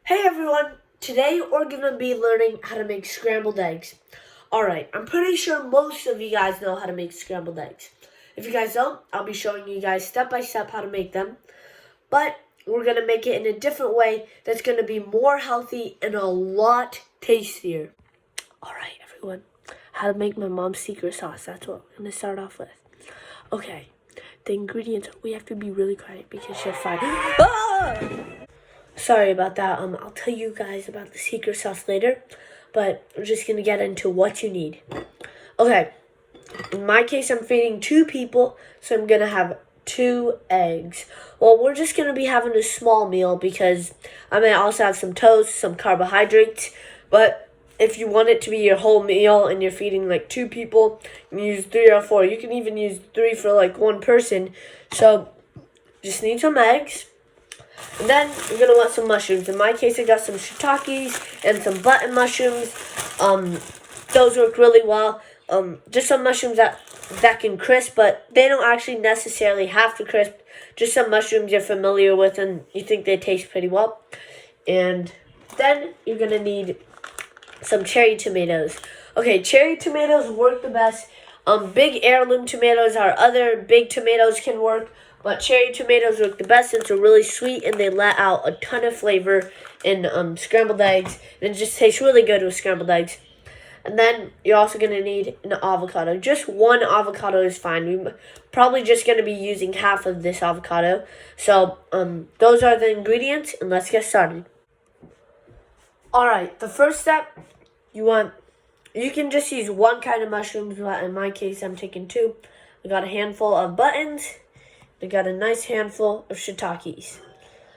Hey everyone! Today we're going to be learning how to make scrambled eggs. Alright, I'm pretty sure most of you guys know how to make scrambled eggs. If you guys don't, I'll be showing you guys step by step how to make them. But we're going to make it in a different way that's going to be more healthy and a lot tastier. Alright everyone, how to make my mom's secret sauce. That's what I'm going to start off with. Okay, the ingredients, we have to be really quiet because she'll find Sorry about that. I'll tell you guys about the secret sauce later, but we're just going to get into what you need. Okay, in my case, I'm feeding 2 people, so I'm going to have 2 eggs. Well, we're just going to be having a small meal because I may also have some toast, some carbohydrates, but if you want it to be your whole meal and you're feeding like 2 people, you can use 3 or 4. You can even use 3 for like 1 person. So, just need some eggs. And then you're going to want some mushrooms. In my case, I got some shiitakes and some button mushrooms. Those work really well. Just some mushrooms that can crisp, but they don't actually necessarily have to crisp. Just some mushrooms you're familiar with and you think they taste pretty well. And then you're going to need some cherry tomatoes. Okay, cherry tomatoes work the best. Big heirloom tomatoes or other big tomatoes can work. But cherry tomatoes work the best since they're really sweet and they let out a ton of flavor in scrambled eggs. And it just tastes really good with scrambled eggs. And then you're also going to need an avocado. Just 1 avocado is fine. We're probably just going to be using half of this avocado. So those are the ingredients and let's get started. Alright, the first step, you can just use 1 kind of mushrooms. But in my case, I'm taking 2. I got a handful of buttons. I got a nice handful of shiitakes.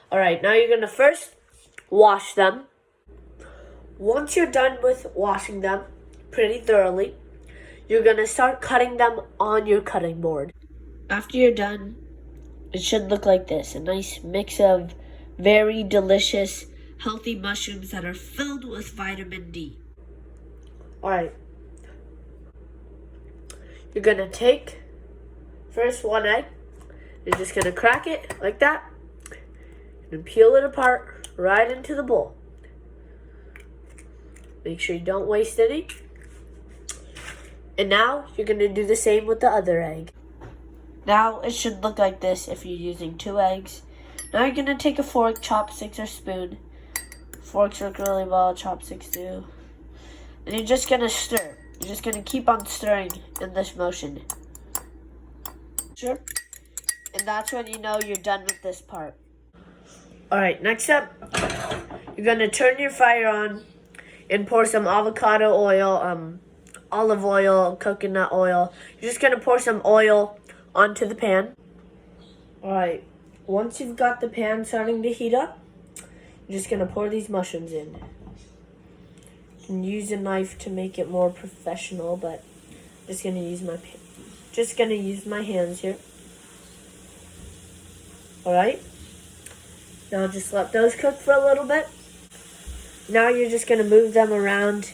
Alright, now you're going to first wash them. Once you're done with washing them pretty thoroughly, you're going to start cutting them on your cutting board. After you're done, it should look like this. A nice mix of very delicious, healthy mushrooms that are filled with vitamin D. Alright. You're going to take first 1 egg. You're just going to crack it like that and peel it apart right into the bowl. Make sure you don't waste any. And now you're going to do the same with the other egg. Now it should look like this if you're using 2 eggs. Now you're going to take a fork, chopsticks, or spoon. Forks work really well, chopsticks do. And you're just going to stir. You're just going to keep on stirring in this motion. Sure. And that's when you know you're done with this part. Alright, next up, you're going to turn your fire on and pour some avocado oil, olive oil, coconut oil. You're just going to pour some oil onto the pan. Alright, once you've got the pan starting to heat up, you're just going to pour these mushrooms in. You can use a knife to make it more professional, but I'm just going to use my hands here. Alright, now just let those cook for a little bit. Now you're just going to move them around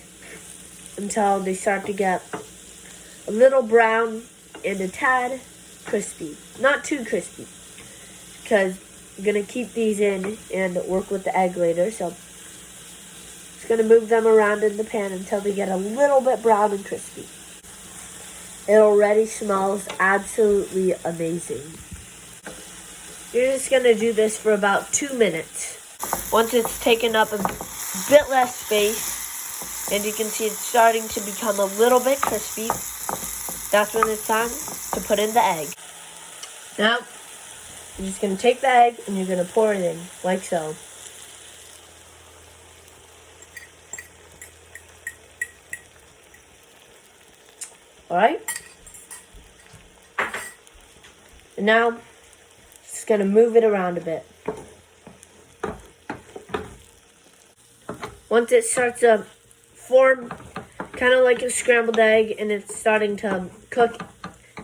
until they start to get a little brown and a tad crispy. Not too crispy, because you're going to keep these in and work with the egg later. So just going to move them around in the pan until they get a little bit brown and crispy. It already smells absolutely amazing. You're just going to do this for about 2 minutes. Once it's taken up a bit less space, and you can see it's starting to become a little bit crispy, that's when it's time to put in the egg. Now, you're just going to take the egg and you're going to pour it in, like so. Alright? And now, just going to move it around a bit. Once it starts to form kind of like a scrambled egg and it's starting to cook,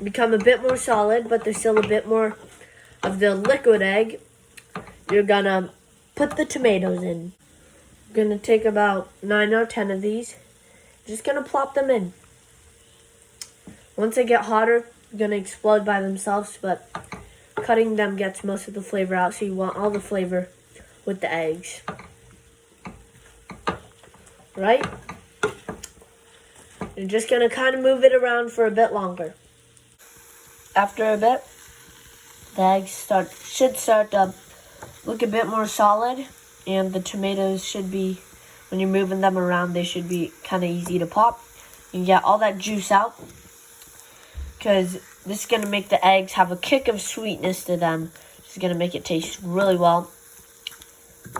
become a bit more solid, but there's still a bit more of the liquid egg, you're going to put the tomatoes in. You're going to take about 9 or 10 of these. Just going to plop them in. Once they get hotter, they're going to explode by themselves, but cutting them gets most of the flavor out, so you want all the flavor with the eggs. right? You're just going to kind of move it around for a bit longer. After a bit, the eggs should start to look a bit more solid, and the tomatoes should be, when you're moving them around, they should be kind of easy to pop. You can get all that juice out, because this is going to make the eggs have a kick of sweetness to them. It's going to make it taste really well.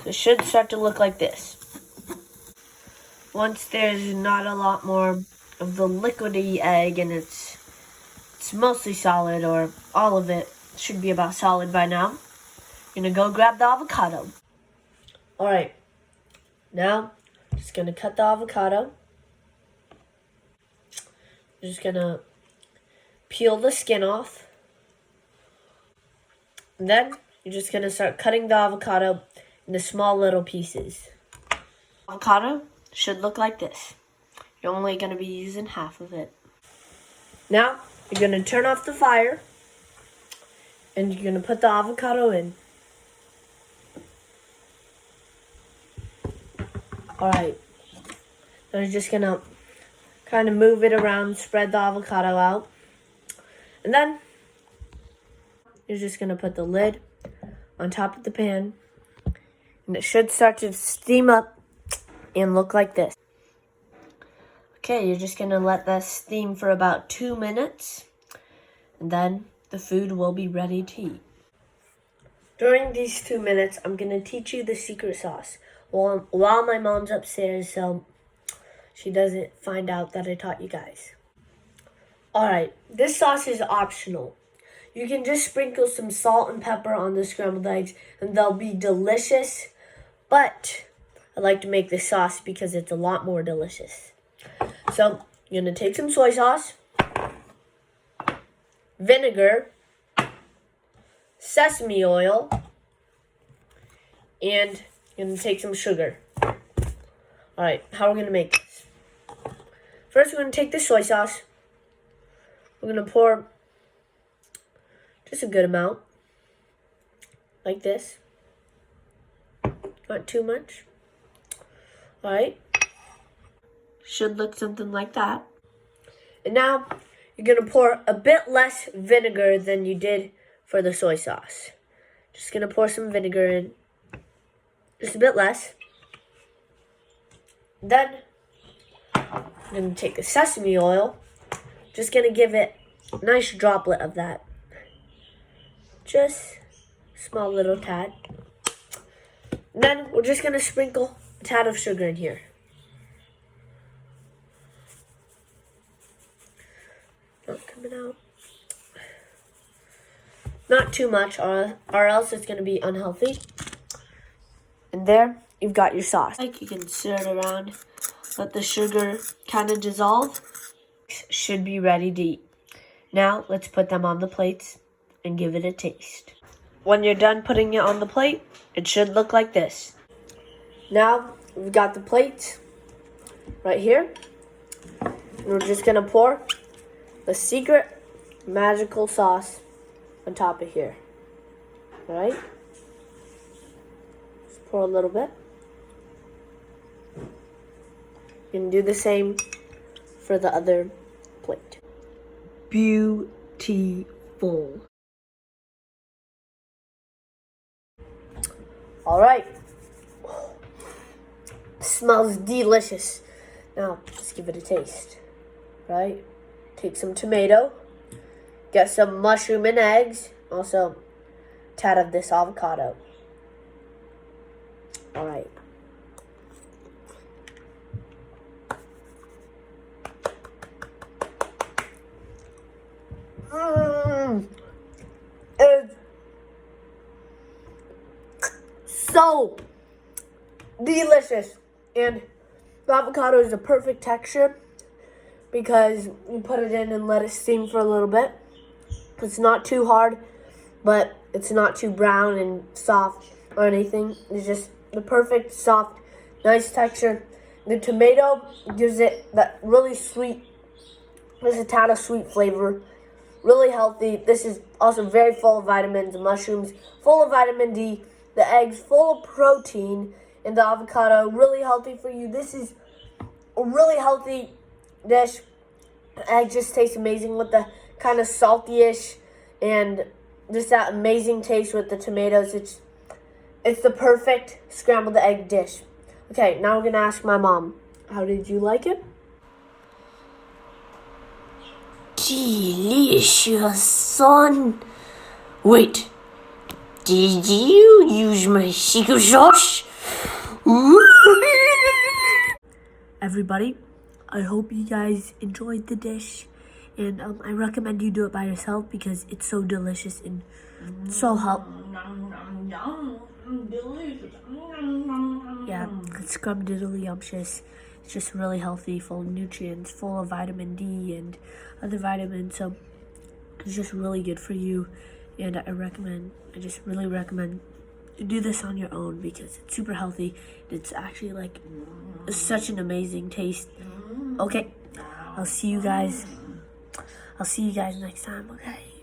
So it should start to look like this. Once there's not a lot more of the liquidy egg and it's mostly solid, or all of it should be about solid by now, you're going to go grab the avocado. Alright, now just going to cut the avocado. Just going to peel the skin off. And then you're just going to start cutting the avocado into small little pieces. Avocado should look like this. You're only going to be using half of it. Now, you're going to turn off the fire, and you're going to put the avocado in. Alright, now you're just going to kind of move it around, spread the avocado out. And then, you're just going to put the lid on top of the pan, and it should start to steam up and look like this. Okay, you're just going to let that steam for about 2 minutes, and then the food will be ready to eat. During these 2 minutes, I'm going to teach you the secret sauce while my mom's upstairs, so she doesn't find out that I taught you guys. Alright, this sauce is optional. You can just sprinkle some salt and pepper on the scrambled eggs, and they'll be delicious, but I like to make this sauce because it's a lot more delicious. So, you're going to take some soy sauce, vinegar, sesame oil, and you're going to take some sugar. Alright, how are we going to make this? First, we're going to take the soy sauce. We're going to pour just a good amount, like this. Not too much. Alright. Should look something like that. And now, you're going to pour a bit less vinegar than you did for the soy sauce. Just going to pour some vinegar in. Just a bit less. Then, I'm going to take the sesame oil. Just going to give it a nice droplet of that. Just a small little tad. And then, we're just going to sprinkle a tad of sugar in here. Not coming out. Not too much, or else it's going to be unhealthy. And there, you've got your sauce. Like, you can stir it around, let the sugar kind of dissolve. Should be ready to eat. Now, let's put them on the plates and give it a taste. When you're done putting it on the plate, it should look like this. Now, we've got the plates right here. And we're just going to pour the secret magical sauce on top of here. Alright? Just pour a little bit. You can do the same for the other plate. Beautiful. Alright. Smells delicious. Now, let's give it a taste. Right? Take some tomato. Get some mushroom and eggs. Also, a tad of this avocado. Alright. It's so delicious. And the avocado is the perfect texture because you put it in and let it steam for a little bit. It's not too hard, but it's not too brown and soft or anything. It's just the perfect, soft, nice texture. The tomato gives it that really sweet, there's a tad of sweet flavor. Really healthy. This is also very full of vitamins. The mushrooms full of vitamin D. The eggs full of protein. And the avocado really healthy for you. This is a really healthy dish. Egg just tastes amazing with the kind of salty-ish and just that amazing taste with the tomatoes. It's the perfect scrambled egg dish. Okay, now we're gonna ask my mom. How did you like it? Delicious, son. Wait, did you use my secret sauce? Everybody, I hope you guys enjoyed the dish, and I recommend you do it by yourself because it's so delicious and so yeah, it's scrumdiddlyumptious. It's just really healthy, full of nutrients, full of vitamin D and other vitamins, so it's just really good for you. And I just really recommend you do this on your own because it's super healthy. It's actually like such an amazing taste. Okay, I'll see you guys next time, okay?